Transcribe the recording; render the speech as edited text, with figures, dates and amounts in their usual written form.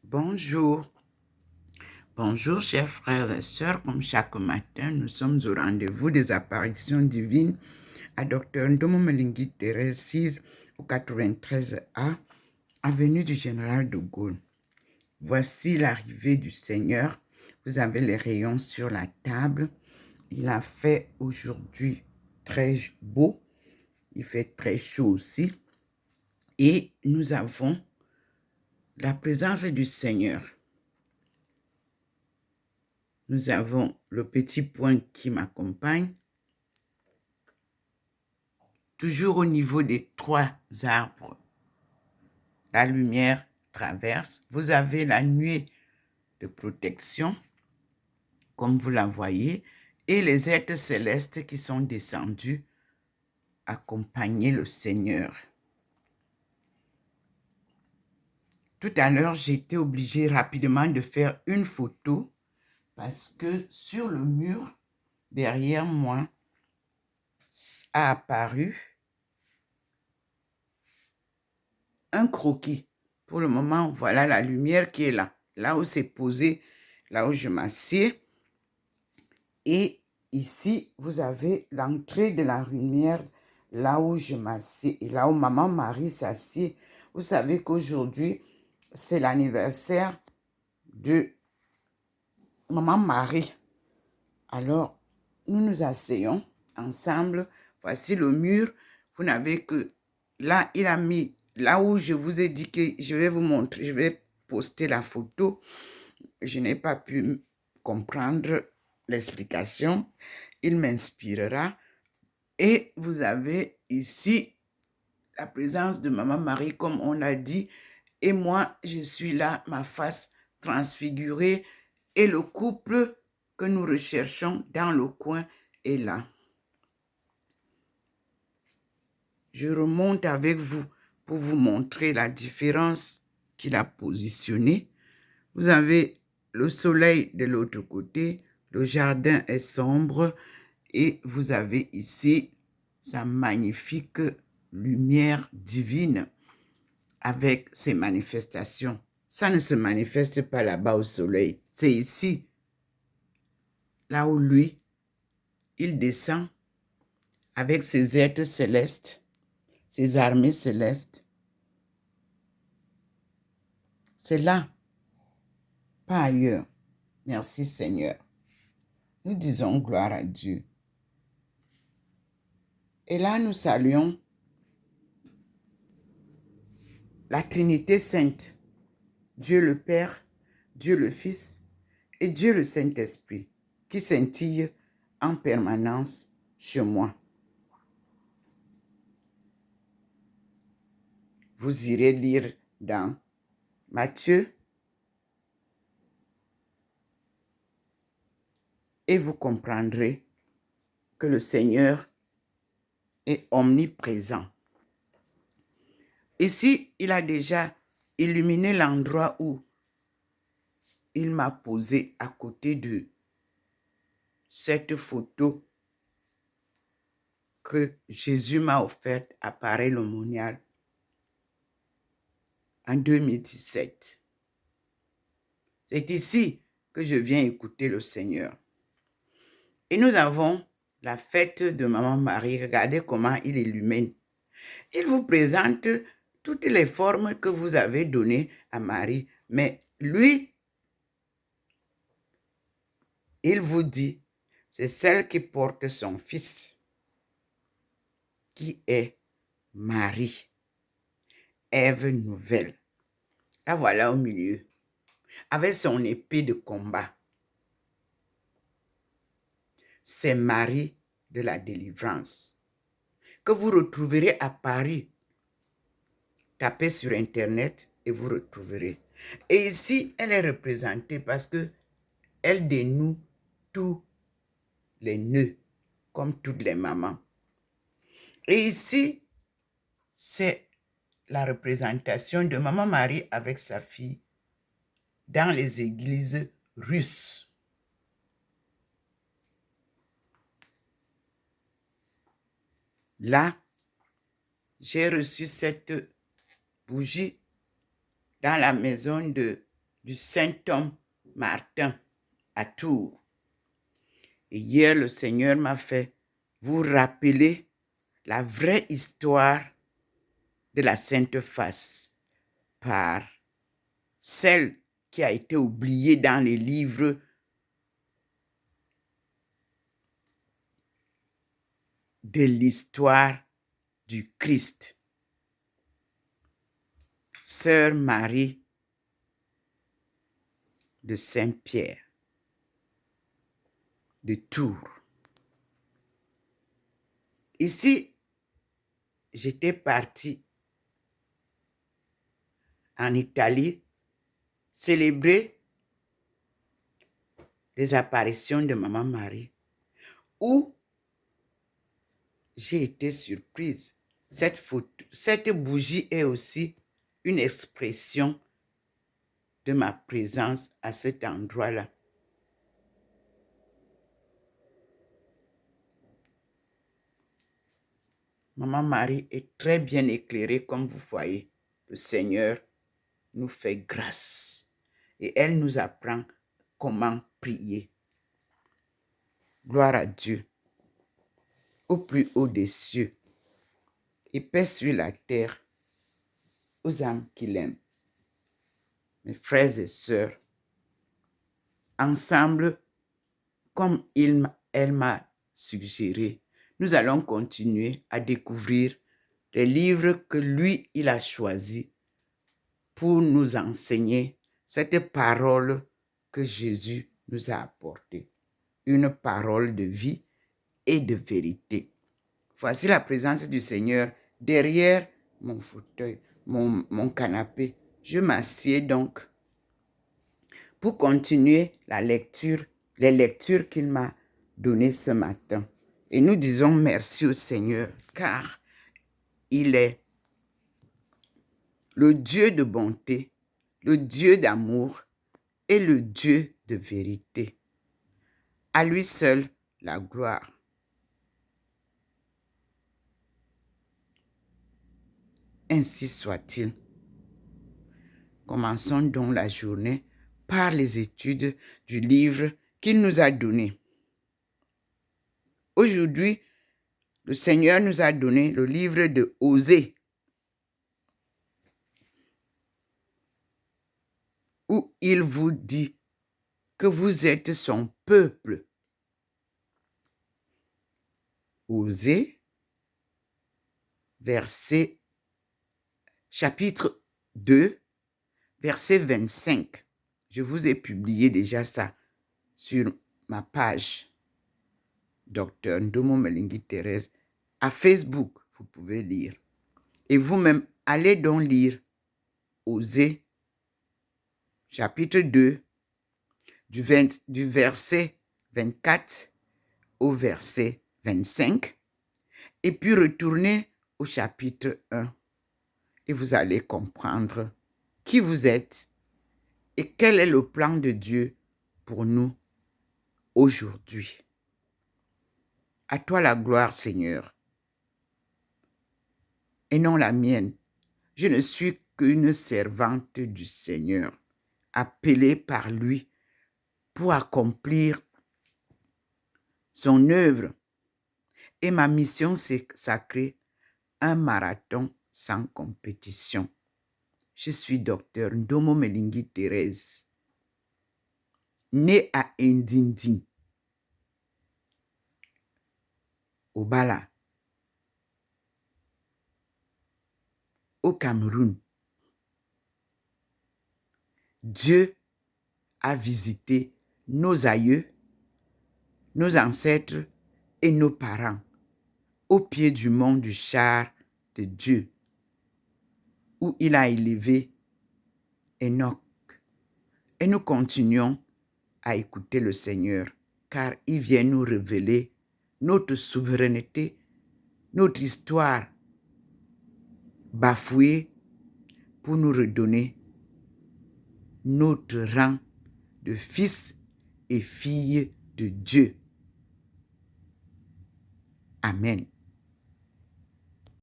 Bonjour, bonjour chers frères et sœurs, comme chaque matin, nous sommes au rendez-vous des apparitions divines à Dr Ndomo Mélingui Thérèse 6 au 93A, avenue du Général de Gaulle. Voici l'arrivée du Seigneur. Vous avez les rayons sur la table. Il a fait aujourd'hui très beau, il fait très chaud aussi. Et nous avons la présence du Seigneur. Nous avons le petit point qui m'accompagne. Toujours au niveau des 3 arbres, la lumière traverse. Vous avez la nuée de protection, comme vous la voyez, et les êtres célestes qui sont descendus accompagner le Seigneur. Tout à l'heure, j'étais obligée rapidement de faire une photo parce que sur le mur, derrière moi, a apparu un croquis. Pour le moment, voilà la lumière qui est là. Là où c'est posé, là où je m'assieds. Et ici, vous avez l'entrée de la lumière, là où je m'assieds et là où Maman Marie s'assied. Vous savez qu'aujourd'hui, c'est l'anniversaire de Maman Marie. Alors, nous nous asseyons ensemble. Voici le mur. Vous n'avez que... Là, il a mis... Là où je vous ai dit que je vais vous montrer, je vais poster la photo. Je n'ai pas pu comprendre l'explication. Il m'inspirera. Et vous avez ici la présence de Maman Marie, comme on l'a dit. Et moi, je suis là, ma face transfigurée. Et le couple que nous recherchons dans le coin est là. Je remonte avec vous pour vous montrer la différence qu'il a positionnée. Vous avez le soleil de l'autre côté, le jardin est sombre et vous avez ici sa magnifique lumière divine avec ses manifestations. Ça ne se manifeste pas là-bas au soleil, c'est ici, là où lui, il descend avec ses êtres célestes, ses armées célestes. C'est là, pas ailleurs. Merci Seigneur. Nous disons gloire à Dieu. Et là, nous saluons la Trinité Sainte, Dieu le Père, Dieu le Fils et Dieu le Saint-Esprit, qui scintille en permanence chez moi. Vous irez lire dans Matthieu et vous comprendrez que le Seigneur est omniprésent. Ici, il a déjà illuminé l'endroit où il m'a posé à côté de cette photo que Jésus m'a offerte à Paray-le-Monial en 2017. C'est ici que je viens écouter le Seigneur. Et nous avons la fête de Maman Marie. Regardez comment il illumine. Il vous présente toutes les formes que vous avez données à Marie. Mais lui, il vous dit, c'est celle qui porte son fils, qui est Marie, Ève nouvelle. La voilà au milieu, avec son épée de combat. C'est Marie de la délivrance, que vous retrouverez à Paris. Tapez sur Internet et vous retrouverez. Et ici, elle est représentée parce que elle dénoue tous les nœuds, comme toutes les mamans. Et ici, c'est la représentation de Maman Marie avec sa fille dans les églises russes. Là, j'ai reçu cette bougie dans la maison de du saint homme Martin à Tours. Et hier, le Seigneur m'a fait vous rappeler la vraie histoire de la Sainte Face par celle qui a été oubliée dans les livres de l'histoire du Christ. Sœur Marie de Saint-Pierre de Tours. Ici, j'étais partie en Italie célébrer les apparitions de Maman Marie, où j'ai été surprise. Cette bougie est aussi une expression de ma présence à cet endroit-là. Maman Marie est très bien éclairée, comme vous voyez. Le Seigneur nous fait grâce et elle nous apprend comment prier. Gloire à Dieu, au plus haut des cieux, et paix sur la terre aux âmes qui l'aiment. Mes frères et sœurs, ensemble, comme elle m'a suggéré, nous allons continuer à découvrir les livres que lui, il a choisis pour nous enseigner cette parole que Jésus nous a apportée. Une parole de vie et de vérité. Voici la présence du Seigneur derrière mon fauteuil, mon canapé. Je m'assieds donc pour continuer les lectures qu'il m'a données ce matin. Et nous disons merci au Seigneur, car il est le Dieu de bonté, le Dieu d'amour et le Dieu de vérité. À lui seul la gloire. Ainsi soit-il. Commençons donc la journée par les études du livre qu'il nous a donné. Aujourd'hui, le Seigneur nous a donné le livre de Osée, où il vous dit que vous êtes son peuple. Osée, chapitre 2, verset 25. Je vous ai publié déjà ça sur ma page Dr Ndomo Melingi Thérèse à Facebook. Vous pouvez lire. Et vous-même, allez donc lire Osée, chapitre 2, du verset 24 au verset 25, et puis retournez au chapitre 1, et vous allez comprendre qui vous êtes et quel est le plan de Dieu pour nous aujourd'hui. À toi la gloire, Seigneur, et non la mienne. Je ne suis qu'une servante du Seigneur, appelée par lui pour accomplir son œuvre. Et ma mission, c'est sacrée, un marathon sans compétition. Je suis docteur Ndomo Melingi Thérèse, né à Ndindi, au Bala, au Cameroun. Dieu a visité nos aïeux, nos ancêtres et nos parents au pied du mont du char de Dieu, où il a élevé Enoch. Et nous continuons à écouter le Seigneur, car il vient nous révéler notre souveraineté, notre histoire bafouée, pour nous redonner notre rang de fils et filles de Dieu. Amen.